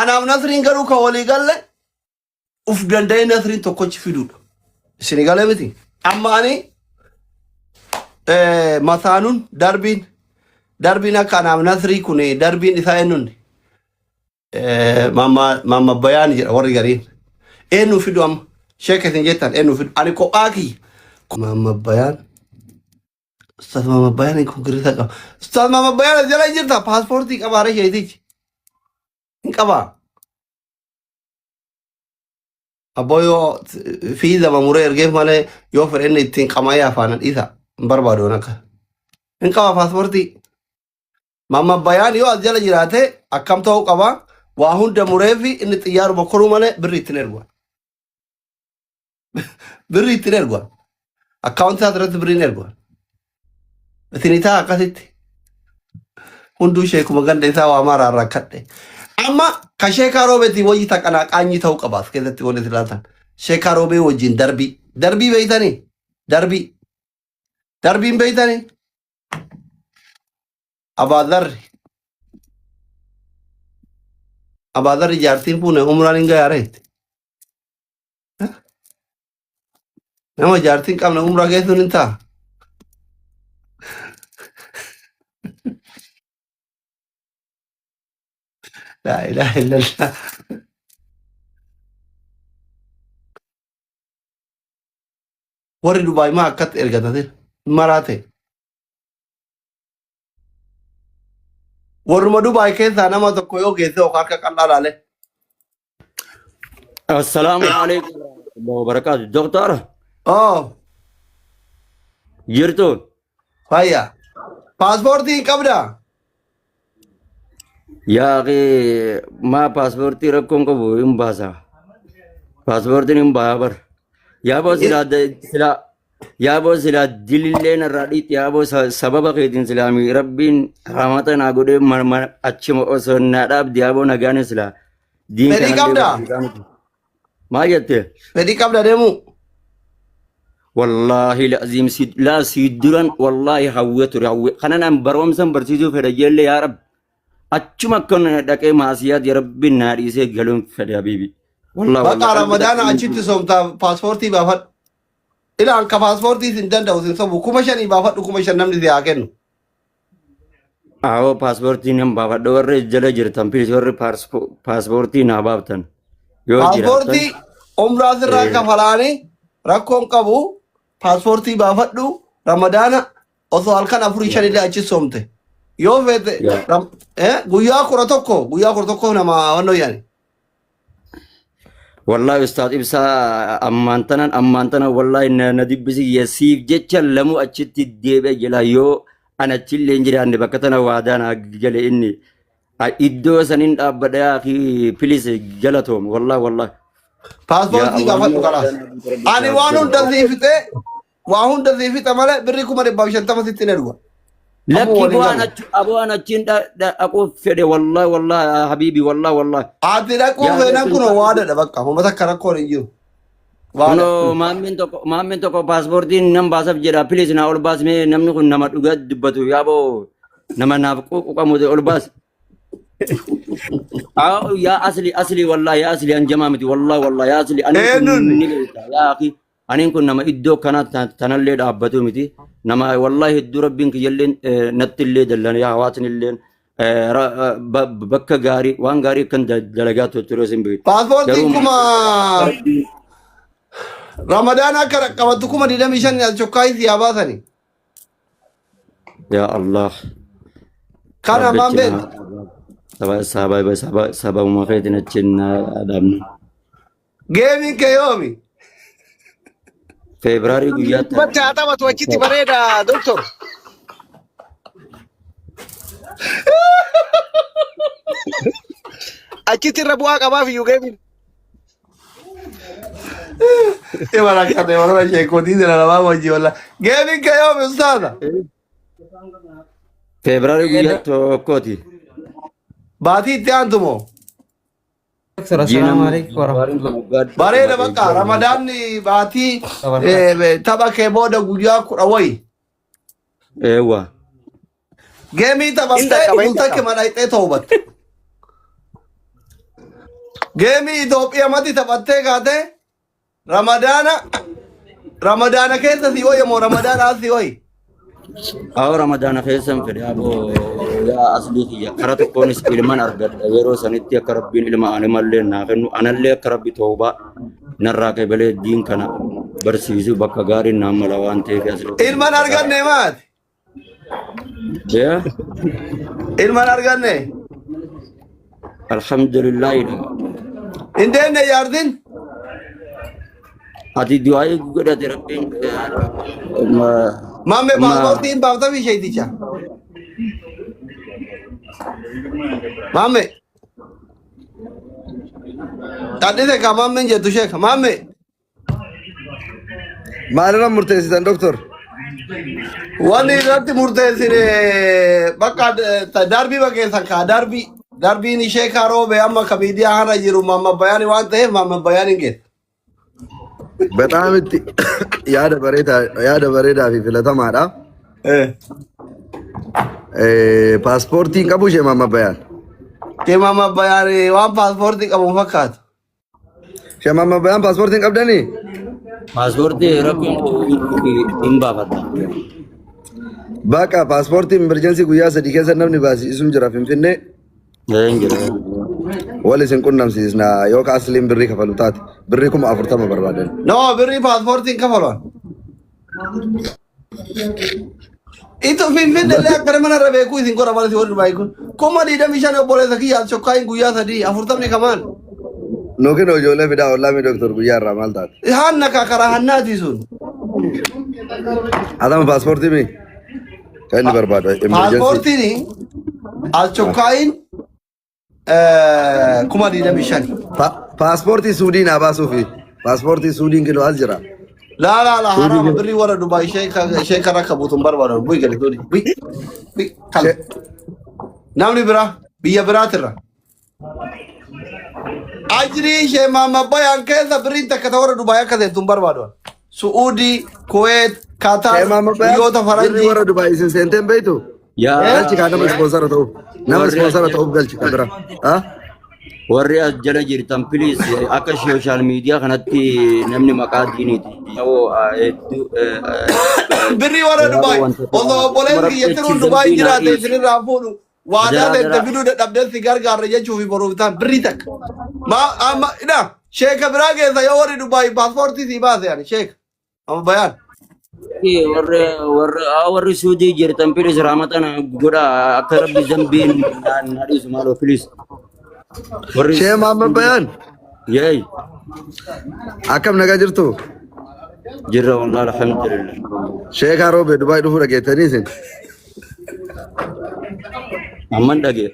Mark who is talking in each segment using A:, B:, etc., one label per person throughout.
A: أنا من نثرين قالوا كولي قال له أفضل دين نثرين تكوش في دود السنغال متي أما أني مثانون دربين كان من نثري كوني دربين إثاينون ماما بيان وري قرين إنه في دوام شيكة جدا إنه في أنا كوكي ماما بيان استاذ ماما بيان يكون كريتا استاذ ماما بيان جلا جرتا باسبورتي كبارة شيء ديج كبا أبويو في ذا ممرير كيف ماله يوفر إني تين كمايا فانا إذا بربادو نك إن كبا باسبورتي ماما بيان يو جلا جراته أكم تو كبا واهون دموريفي إن تيار بكرو ماله بريتنيروا بريتنيروا أكاونت هذا بريتنيروا بثنيتا أكثت هندو شيء كم كان ديسا وامارا ركعته أما كشيكارو بتي وجي تكنا كاني ثوق كباس كذا تقول ثلاثة شيكارو بي وجين دربي بيتاني دربي بيتاني أبادر جارتين بونه عمران إنجا ياريت نما جارتين كم عمران كيسون إنتا لا إله إلا الله وري دبي ما أكت إرجعت هذه مراتي ورما دبي كيس أنا ما تكويو كيس وكارك كلا عليه
B: السلام عليكم ورحمة الله وبركاته دكتور جرتو
A: فايا باسبورتي كبدا
B: يا أخي ما باسبورتي ركون كبو يوم باسا باسبورتي يوم بابر يا بو سلا يا بو سلا دليلين الراديت يا بو سبب كيدين سلامي ربين رحمتنا أقول ما أتشم أصلا نادب ديابو نجاني سلا دين
A: فدي كبدا
B: ما جت
A: فدي كبدا دمو
B: والله العظيم لا سيدران والله هويت روي خلنا نبروم سن برسيجو فرجال يا رب أتشم كنا دكي معصيات يا رب النار يسيق قلون فدي حبيبي والله
A: بقى رمضان أجيت سومتا باسبورتي بافت إلى أنك باسبورتي سندن دوسين سو كومشاني بافت كومشان نمني ذي أكنو
B: باسبورتي نم بافت دور جل جرتم في دور باسبورتي نابابتن
A: باسبورتي عمره زراعة فلاني ركون كابو باسبورتي بافت دو رمضان أصل كان أفريقيا اللي أجيت سومته يو فيت غويا كرتوكو نما ونو يعني
B: والله أستاذ إبسا أمانتنا والله إن ندب بسي يسيف جتشل لمو أجت الديبة جلا يو أنا تشيل إنجري عند بكتنا وعدانا جل إني إدو سنين أبدا أخي فليس جلتهم والله
A: باسبورتي بافت خلاص أنا وانون تزيفته ماله بريكو مري بامشان تما ستين
B: لكن أبو أنا تشين أقول فدي والله حبيبي والله
A: عادي لكم فينا كنا وادا بقى هم تكرر كوريجو
B: no mamin toko pasporti nam basaf jira please na ol bas me namni kun nama duga dibatu yabo nama nafku kamu de ol bas ya asli wallahi ya asli an jamamati wallahi ya asli an ya akhi anin kun nama iddo kana tanalle dabbatu miti nama wallahi iddu rabbin yellen nattille dallan ya hawatin illen bakka gari wan gari kan dalagato turosin bi
A: pasporti kuma Ramadan akar kabatu kuma di dalam isan chokai siapa sani?
B: Ya Allah.
A: Karena mamben.
B: Sahabat mafetin cinna adam.
A: Gaming kayomi.
B: Februari guyat.
C: Baca apa waktu aciti bareda, doktor. Aciti rabuak apa view gaming?
A: Te baracate, ahora che cotite la lavamo oggi wala. Gaming kayo mi ustada.
B: Februari guyat koti.
A: Bati te antumo.
D: Assalamualaikum warahmatullahi.
A: Bare da baka Ramadan ni bati tabake boda guyya kurawai.
B: Ewa.
A: Gaming tabaste utake mana ite taubat. geemi Itoophiyaa mati taphattee kaate ramadaana keessa si hoye moo ramadaana as si hoye
B: Aw Ramadana keessan fedhe aboo yaa aslii kiyya karaa tokkoonis ilman argadha yeroo sanitti akka rabbiin ilma animallee naa kennu anallee akka rabbi toobaa narraa kebelee diin kana barsiisu bakka gaariin naan mala waan ta'eef asli
A: ilman arganne maati
B: yaa
A: ilman arganne
B: alhamdulillah
A: indenne yaardin
B: ati du'aa godhate rabbiin
A: mamme paaspoortiin baafta fi sheeticha mamme kadhite ka mammen jettu sheeka mamme
D: maalirra murteessitan doktor?
A: wanni irratti murteessine bakka darbii bakkeessan kaa darbiin ishee karoobe amma ka miidiyaa kana jiru mamma bayaani waan ta'eef mamma bayaaniin geessa
D: በጣም yaada bareedaa fi filatamaadha. Paaspoortiin qabu ishee mamma bayaan.
A: Ishee mamma bayaan waan paaspoortii qabu fakkaatu.
D: Ishee mamma bayaan paaspoortiin qabdanii?
B: paaspoortii rakkoon hin baafata.
D: Bakka paaspoortiin emerjensii guyyaa 3 keessa namni baasisuun jira Finfinnee.
B: Hin jira.
D: Wali isin qunnamsiisna yookaan asliin birrii kafalu taate birrii 40 barbaadan.
A: No birrii paaspoortiin kafaluun. Itu Finfinnee illee akka mana irra beekuu isin godha malee si wal dubbaa kun. 25 obboleessa kiyyaa chokkaayin guyyaa 3 40 kamaan.
D: Nookin ijoollee fidaa ollaa mi doktor guyyaa irraa maal taate?
A: Hanna karaa hannaati sun.
D: Adama paaspoortii mi? Kan inni barbaadu emerjensii.
A: Paaspoortiin al chokkaayin 25.
D: Paaspoortii Suudii naa baasuufi paaspoortii Suudiin kiloo as jira.
A: La harama birrii warra Dubai ishee kan akka buutuun barbaadan bu'i galitooni bu'i kal namni biraa biyya biraatirra ajrii ishee maamma bayaan keessa birriin takka ta warra Dubai akka seentuun barbaadan Suudii Kuwait Qatar biyyoota faranjii
D: warra Dubai isin seenteen beektu galchi kaa nama ispoonsara ta'uuf galchi ka bira
B: warri as jala jirtan please akka social media kanatti namni maqaa diiniiti yoo
A: birrii warra Dubai osoo obboleen kiyyattiruun Dubai jiraate isinirraa fuudhu waadaa ta'e biduu dadhabdeen si gargaarra jechuuf boruufitaan birrii takka amma sheeka biraa keessa yoo warri Dubai paaspoortii si baase ani sheeka amma bayaan
B: warri Suudii jirtan please raamatan godha akka rabbi zambiin nadhiisu maaloo please
D: Shee Maamma Bayaan.
B: Yeey.
D: Akkam nagaa jirtu?
B: Jirra wallahi alhamdulillah.
D: Shee Kaaroobe Dubaay dhufuu dhageettanii isin?
B: Amman dhagee.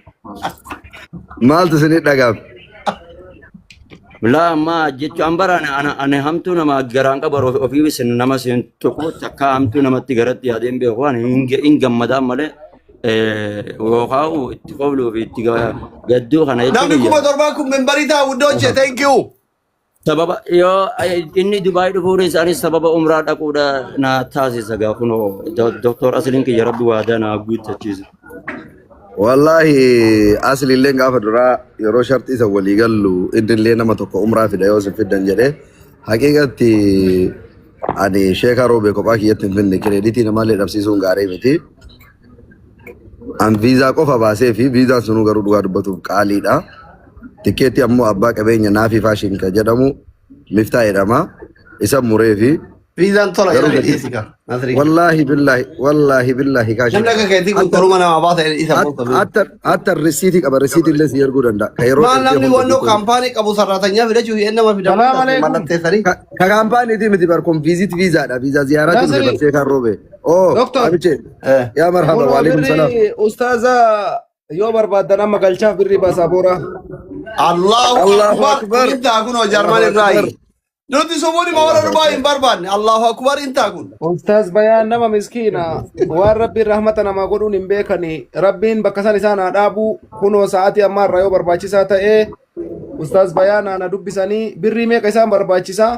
D: Maaltu isinii dhagaam?
B: Laa ammaa jechuun baraan ani hamtuu nama garaan qabu ofii isin nama isin tokko takka hamtuu namatti garatti yaadeen beeku waan hin gammadaan malee. Waqaa'u itti qoblu fi itti gadduu kana jechuudha.
A: Namni 7,000 membarii ta'a wuddooche thank you.
B: Sababa yoo inni Dubaay dhufuun isaanis sababa umraa dhaquudha na taasisa gaafunoo Dr. Asliin kiyya rabbi waadaa na guuttachiisa.
D: Wallahi asli illee gaafa duraa yeroo shartii isa walii gallu inni illee nama tokko umraa fida yoo isin fiddan jedhee haqiiqatti ani Sheeka Roobee kophaa kiyyatti hin finne kireeditii namaallee dhabsiisuun gaarii miti. An viizaa qofa baasee fi viizaan sunuu garuu dhugaa dubbatuuf qaaliidha. Tikeetti ammoo abbaa qabeenya Naafi Faashin kan jedhamu Miftaa jedhama. Isa muree fi
A: viizaan tola jedhanii dhiyeessikaa.
D: Wallahi billahi kaashin.
A: Namni akka keetii kun toruma nama baasa isa muuta.
D: Hatta risiitii qaba risiitii illee si erguu danda'a.
A: Maal namni wannoo kaampaanii qabu sararatanyaa fidachuuf nama fidamu mallatteessanii.
D: Ka kaampaaniitii miti barkoon viizit viizaadha viizaa ziyaaraatti dhufe barsee kan roobe. Abiche yaa marhaba waalaikum salaam.
C: Ustaaza yoo barbaadan amma galchaaf birrii baasaabooraa.
A: Allahu akbar. Intaa kun jarmaan irraayi. Nuti somooni mawara Dubai hin barbaanne Allahu akbar intaa kun.
C: Ustaaz Bayaan nama miskiina waan rabbiin rahmata namaa godhuun hin beekani rabbiin bakka san isaan haa dhaabu kunoo sa'aatii ammaa irraa yoo barbaachisaa ta'ee Ustaaz Bayaan ana dubbisanii birrii meeqa isaan barbaachisaa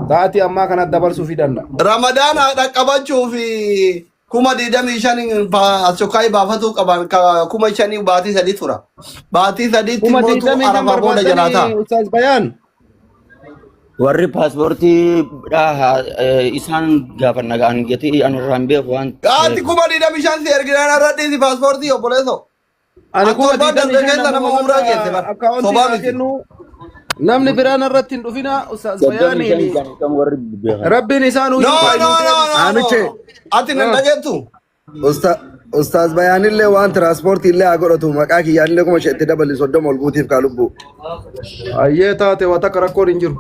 C: sa'aatii ammaa kanatti dabarsuu fi danda'a.
A: Ramadaana dhaqqabachuu fi kuma diidamii shanii sokaayii baafatuu qaban kuma shanii baatii sadii tura. Baatii sadiitti
C: kuma
A: mootuu
C: diidamii shan
A: arafaa booda jalaataa.
C: barbaadanii Ustaaz Bayaan.
B: warri paaspoortii isaan gaafa nagaan gatii ani irraan beeku waan
A: Gaati kuma diidamii shan si erginaan irradhiisi paaspoortii obboleessoo.
C: Ani kuma
A: Torban
C: diidamii
A: darbe
C: shan
A: keessa nama umraa geesse bara.
C: akkaawuntii
A: Sobaa
C: naa
A: miti.
C: kennu namni biraan irratti hin dhufina Ustaaz Bayaaniin
B: warri beekan.
C: rabbiin isaanuu
A: No, no, no, no,
D: Amiche.
A: no. Ati nan dhageettu.
D: Ustaaz Bayaanillee waan tiraanspoortiillee haa godhatu maqaa kiyyaanillee kuma isheetti dabali 30 ol guutiif kaa lubbuu.
C: ayyee taate waa takka rakkoon hin jiru.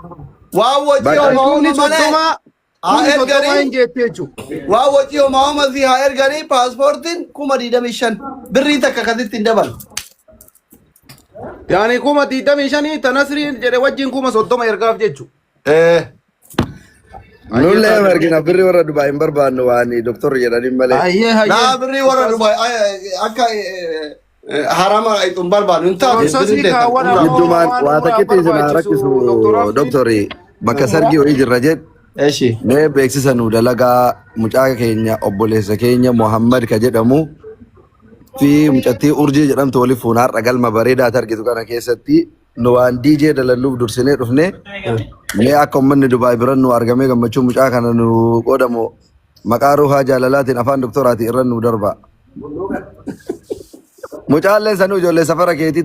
A: Waan wajjii
D: Bakka-
A: homaa
C: Kuni
A: uuma malee.
C: soddoma
A: Haa
C: kuni soddoma hin
A: erganii.
C: jeetti jechuudha.
A: Waan wajjii homaa uuma si haa erganii paaspoortiin kuma diidamii shan. Birrii takka akkasitti hin dabalu.
C: Yaani kuma diidamii shanii tanasriin jedhe wajjin kuma soddoma ergaaf jechuudha.
D: Nullee margina birri warra Dubaay hin barbaannu waan doktorri jedhaniin malee.
C: Ayyee
A: Naa
C: hayyee.
A: birrii warra Dubaay akka harama itun barbaadu hin taatu.
C: Prosesii
A: birrii
C: kaawwan
A: teessan.
C: ammoo-
D: Giddumaan
C: waan
D: waa
C: nurraa
D: takkitti isin haa
C: barbaachisu,
D: rakkisu
C: Dr. Abdi.
D: doktorri bakka sargii wayii jirra jedhu.
A: Eshi.
D: Mee beeksisa nu dalagaa mucaa keenya obboleessa keenya Muhammad ka jedhamu fi mucattii urjii jedhamtu waliif fuunaa har'a galma bareedaa argitu kana keessatti nu waan DJ dalalluuf dursinee dhufne mee akka uummanni Dubaay biran nu argamee gammachuu mucaa kana nu qoodamu maqaa ruuhaa jaalalaatiin afaan doktoraatiin irra nu darba. Mucaalleen sanuu ijoollee safara keetii